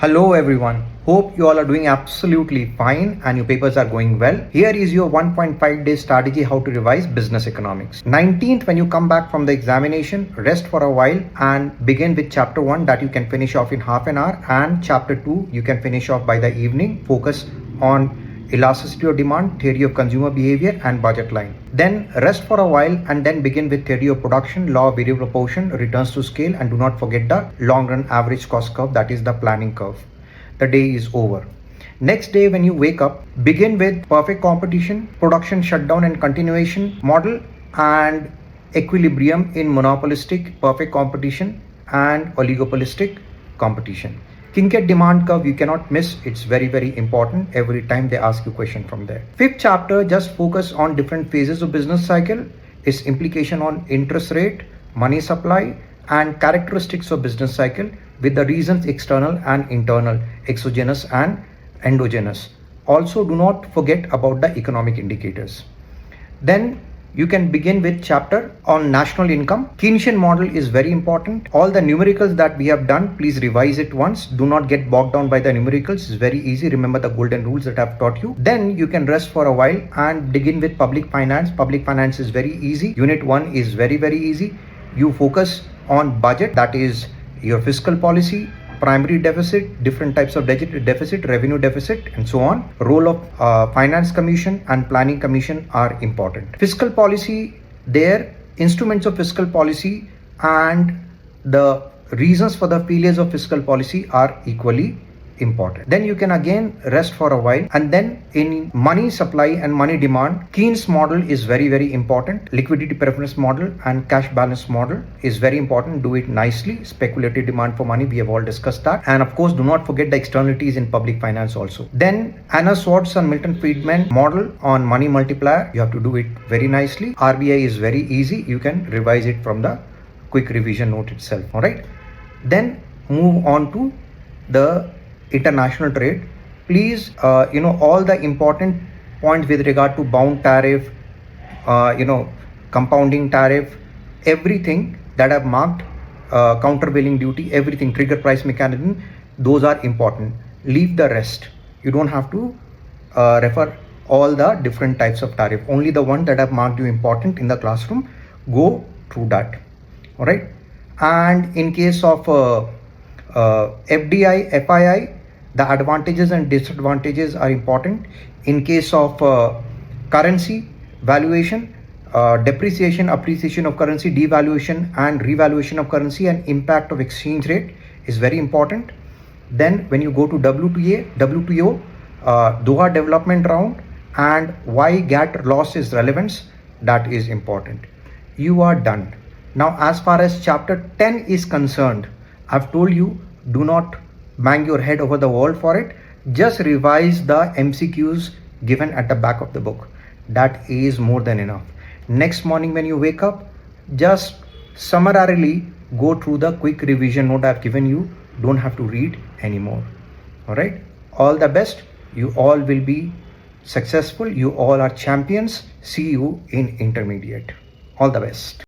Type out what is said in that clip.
Hello everyone. Hope you all are doing absolutely fine and your papers are going well. Here is your 1.5 day strategy how to revise business economics. 19th, when you come back from the examination, rest for a while and begin with chapter 1 that you can finish off in half an hour, and chapter 2 you can finish off by the evening. Focus on elasticity of demand, theory of consumer behavior and budget line. Then rest for a while and then begin with theory of production, law of variable proportion, returns to scale, and do not forget the long run average cost curve, that is the planning curve. The day is over. Next day when you wake up, begin with perfect competition, production shutdown and continuation model, and equilibrium in monopolistic perfect competition and oligopolistic competition. Kinket demand curve you cannot miss. It's very important. Every time they ask you question from there. Fifth chapter just focus on different phases of business cycle, its implication on interest rate, money supply and characteristics of business cycle with the reasons external and internal, exogenous and endogenous. Also do not forget about the economic indicators. Then you can begin with chapter on national income. Keynesian model is very important. All the numericals that we have done, please revise it once. Do not get bogged down by the numericals. It's very easy. Remember the golden rules that I've taught you. Then you can rest for a while and begin with public finance. Public finance is very easy. Unit 1 is very easy. You focus on budget, that is your fiscal policy, primary deficit, different types of deficit, revenue deficit, and so on. Role of finance commission and planning commission are important. Fiscal policy, their instruments of fiscal policy and the reasons for the failures of fiscal policy are equally important. Then you can again rest for a while, and then in money supply and money demand, Keynes model is very important. Liquidity preference model and cash balance model is very important. Do it nicely. Speculative demand for money, we have all discussed that. And of course, do not forget the externalities in public finance also. Then Anna Swartz and Milton Friedman model on money multiplier, you have to do it very nicely. RBI is very easy. You can revise it from the quick revision note itself. All right. Then move on to the international trade. Please all the important points with regard to bound tariff, compounding tariff, everything that I've marked, countervailing duty, everything, trigger price mechanism, those are important. Leave the rest. You don't have to refer all the different types of tariff. Only the one that I've marked you important in the classroom. Go through that. All right. And in case of FDI, FII, the advantages and disadvantages are important. In case of currency valuation, depreciation, appreciation of currency, devaluation and revaluation of currency, and impact of exchange rate is very important. Then when you go to WTO, Doha development round, and why GATT loss is relevance, that is important. You are done. Now as far as chapter 10 is concerned, I've told you, do not bang your head over the wall for it. Just revise the MCQs given at the back of the book. That is more than enough. Next morning when you wake up, just summarily go through the quick revision note I've given you. Don't have to read anymore. All right. All the best. You all will be successful. You all are champions. See you in intermediate. All the best.